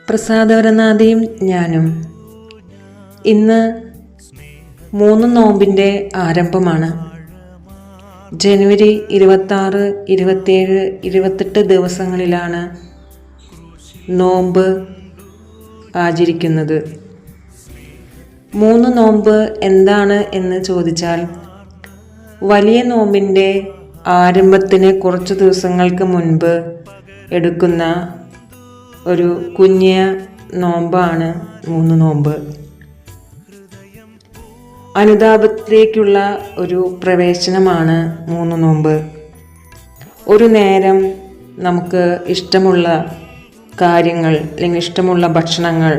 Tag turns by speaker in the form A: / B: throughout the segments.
A: പ്രസാദവരനാഥയും ഞാനും ഇന്ന് 3 നോമ്പിൻ്റെ ആരംഭമാണ്. ജനുവരി 26, 27, 28 ദിവസങ്ങളിലാണ് നോമ്പ് ആചരിക്കുന്നത്. 3 നോമ്പ് എന്താണ് എന്ന് ചോദിച്ചാൽ, വലിയ നോമ്പിൻ്റെ ആരംഭത്തിന് കുറച്ച് ദിവസങ്ങൾക്ക് മുൻപ് എടുക്കുന്ന ഒരു കുഞ്ഞിയ നോമ്പാണ് 3 നോമ്പ്. അനുതാപത്തിലേക്കുള്ള ഒരു പ്രവേശനമാണ് 3 നോമ്പ്. ഒരു നേരം നമുക്ക് ഇഷ്ടമുള്ള കാര്യങ്ങൾ അല്ലെങ്കിൽ ഇഷ്ടമുള്ള ഭക്ഷണങ്ങൾ,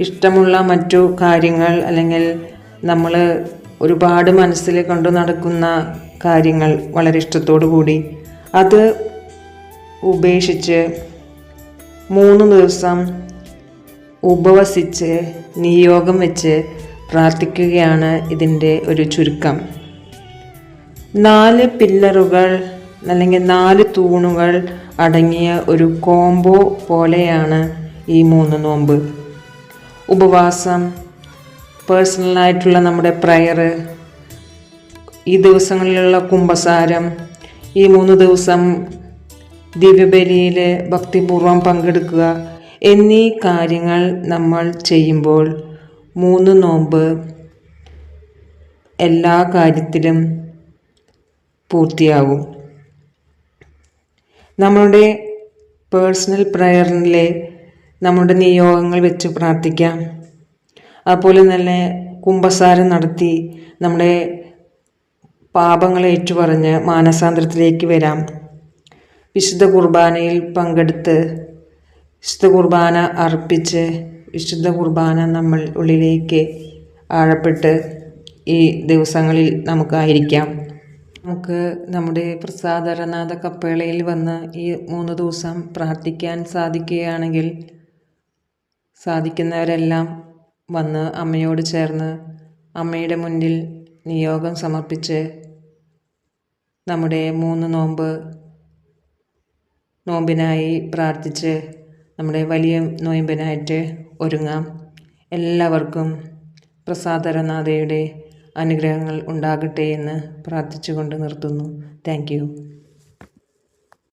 A: ഇഷ്ടമുള്ള മറ്റു കാര്യങ്ങൾ അല്ലെങ്കിൽ നമ്മൾ ഒരുപാട് മനസ്സിൽ കൊണ്ടു നടക്കുന്ന കാര്യങ്ങൾ വളരെ ഇഷ്ടത്തോടു കൂടി അത് ഉപേക്ഷിച്ച് 3 ദിവസം ഉപവസിച്ച് നിയോഗം വെച്ച് പ്രാർത്ഥിക്കുകയാണ് ഇതിൻ്റെ ഒരു ചുരുക്കം. 4 പില്ലറുകൾ അല്ലെങ്കിൽ 4 തൂണുകൾ അടങ്ങിയ ഒരു കോംബോ പോലെയാണ് ഈ 3 നോമ്പ്. ഉപവാസം, പേഴ്സണലായിട്ടുള്ള നമ്മുടെ പ്രയർ, ഈ ദിവസങ്ങളിലുള്ള കുമ്പസാരം, ഈ 3 ദിവസം ദിവ്യബലിയിൽ ഭക്തിപൂർവം പങ്കെടുക്കുക എന്നീ കാര്യങ്ങൾ നമ്മൾ ചെയ്യുമ്പോൾ 3 നോമ്പ് എല്ലാ കാര്യത്തിലും പൂർത്തിയാകും. നമ്മളുടെ പേഴ്സണൽ പ്രയറിലെ നമ്മുടെ നിയോഗങ്ങൾ വെച്ച് പ്രാർത്ഥിക്കാം. അതുപോലെ തന്നെ കുമ്പസാരം നടത്തി നമ്മുടെ പാപങ്ങളെ ഏറ്റുപറഞ്ഞ് മാനസാന്തരത്തിലേക്ക് വരാം. വിശുദ്ധ കുർബാനയിൽ പങ്കെടുത്ത് വിശുദ്ധ കുർബാന അർപ്പിച്ച് വിശുദ്ധ കുർബാന നമ്മൾ ഉള്ളിലേക്ക് ആഴപ്പെട്ട് ഈ ദിവസങ്ങളിൽ നമുക്കായിരിക്കാം. നമുക്ക് നമ്മുടെ പ്രസാദവരനാഥ കപ്പേളയിൽ വന്ന് ഈ 3 ദിവസം പ്രാർത്ഥിക്കാൻ സാധിക്കുകയാണെങ്കിൽ സാധിക്കുന്നവരെല്ലാം വന്ന് അമ്മയോട് ചേർന്ന് അമ്മയുടെ മുന്നിൽ നിയോഗം സമർപ്പിച്ച് നമ്മുടെ 3 നോമ്പിനായി പ്രാർത്ഥിച്ച് നമ്മുടെ വലിയ നോയമ്പിനായിട്ട് ഒരുങ്ങാം. എല്ലാവർക്കും പ്രസാദവരനാഥയുടെ അനുഗ്രഹങ്ങൾ ഉണ്ടാകട്ടെ എന്ന് പ്രാർത്ഥിച്ചുകൊണ്ട് നിർത്തുന്നു. Thank you.